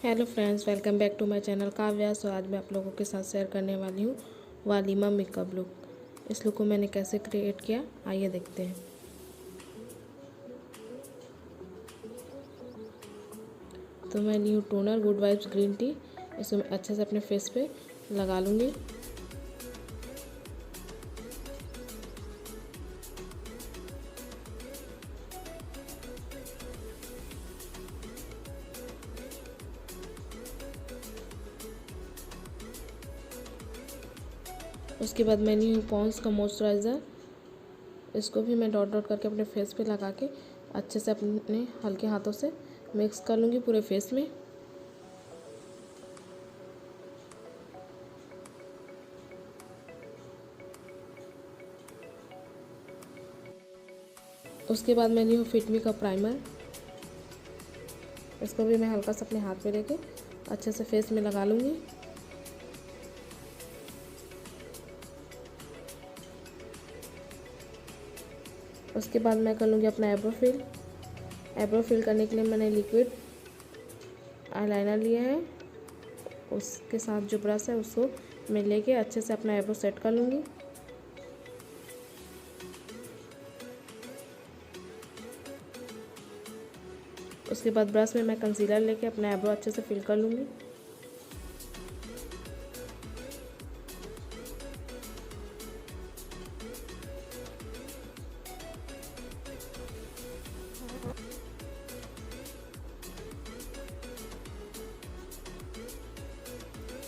Hello friends, welcome back to my channel Kavya. So आज मैं आप लोगों के साथ शेयर करने वाली हूँ वालीमा मेकअप लुक। इस लुक को मैंने कैसे क्रिएट किया, आइए देखते हैं। तो मैं ली हूँ toner good vibes green tea. इसको मैं अच्छे से अपने फेस पे लगा लूँगी। उसके बाद मैं ली हूँ पॉन्ड्स का मॉइस्चराइज़र। इसको भी मैं डॉट डॉट करके अपने फेस पे लगा के अच्छे से अपने हल्के हाथों से मिक्स कर लूँगी पूरे फेस में। उसके बाद मैं ली हूँ फिट मी का प्राइमर। इसको भी मैं हल्का सा अपने हाथ में लेके अच्छे से फेस में लगा लूँगी। उसके बाद मैं कर लूँगी अपना आईब्रो फिल। आईब्रो फिल करने के लिए मैंने लिक्विड आईलाइनर लिया है। उसके साथ जो ब्रश है उसको मैं लेके अच्छे से अपना आईब्रो सेट कर लूँगी। उसके बाद ब्रश में मैं कंसीलर लेके अपना आईब्रो अच्छे से फिल कर लूँगी।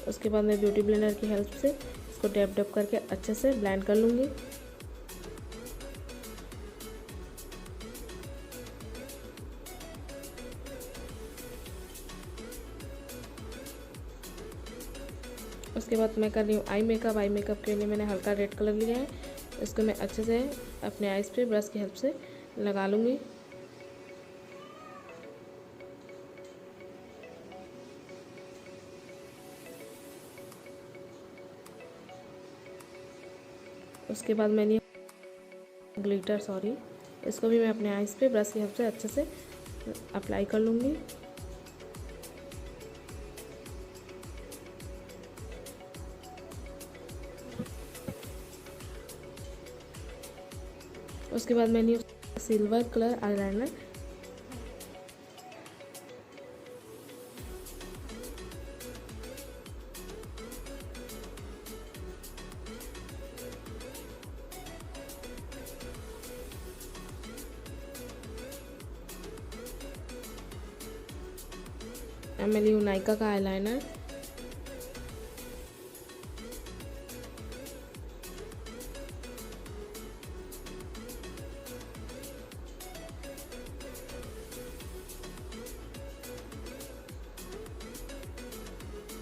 उसके बाद मैं ब्यूटी ब्लेंडर की हेल्प से इसको डैप डैप करके अच्छे से ब्लेंड कर लूँगी। उसके बाद मैं कर रही हूँ आई मेकअप। आई मेकअप के लिए मैंने हल्का रेड कलर लिया है। इसको मैं अच्छे से अपने आईज पे ब्रश की हेल्प से लगा लूँगी। उसके बाद मैंने ग्लिटर इसको भी मैं अपने आईज पे ब्रश की हेल्प से अच्छे से अप्लाई कर लूँगी। उसके बाद मैंने सिल्वर कलर आईलाइनर। मैं ली हूँ नायका का आईलाइनर।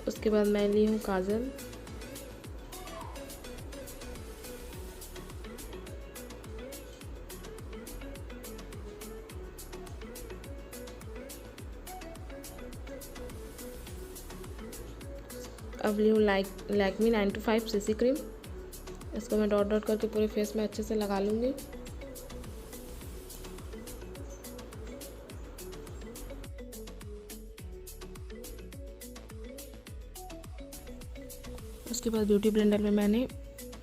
उसके बाद मैं ली हूँ काजल। अब ली हूँ लैक्मी 925 सीसी क्रीम। इसको मैं डॉट डॉट करके पूरे फेस में अच्छे से लगा लूँगी। उसके बाद ब्यूटी ब्लेंडर में मैंने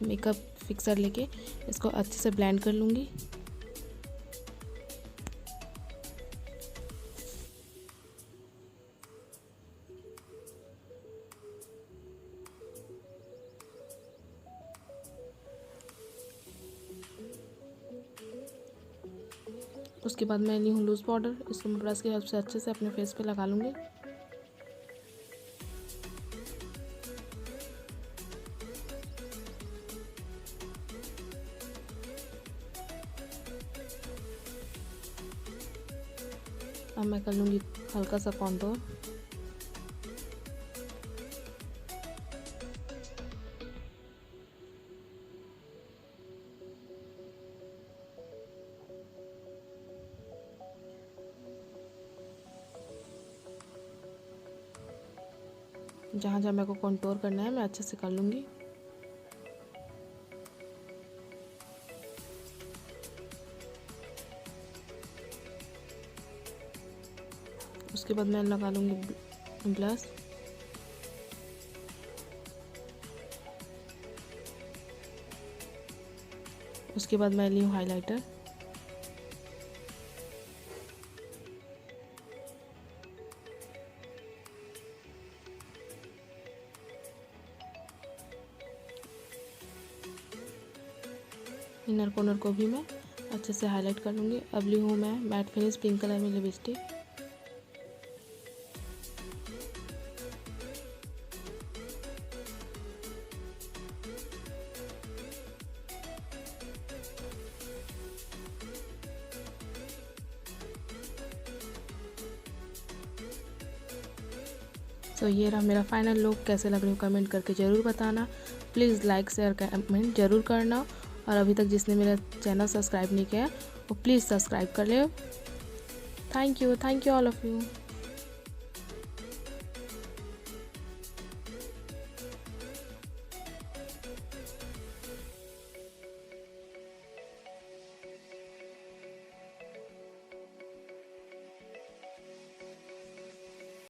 मेकअप फिक्सर लेके इसको अच्छे से ब्लेंड कर लूँगी। उसके बाद मैं ली हूँ लूज़ पाउडर। इसको मैं ब्रश की हेल्प से अच्छे से अपने फेस पे लगा लूँगी। अब मैं कर लूँगी हल्का सा कॉन्टोर। जहाँ जहाँ मेरे को कॉन्टोर करना है मैं अच्छे से कर लूँगी। उसके बाद मैं लगा लूँगी ब्लश, उसके बाद मैं ली हूँ हाइलाइटर। इनर कॉर्नर को भी मैं अच्छे से हाईलाइट कर लूँगी। अब ली हूँ मैं मैट फिनिश पिंक कलर में लिपस्टिक। तो ये रहा मेरा फाइनल लुक। कैसे लग रही हो कमेंट करके ज़रूर बताना। प्लीज़ लाइक शेयर कमेंट ज़रूर करना। और अभी तक जिसने मेरा चैनल सब्सक्राइब नहीं किया वो प्लीज़ सब्सक्राइब कर ले। Thank you all of you.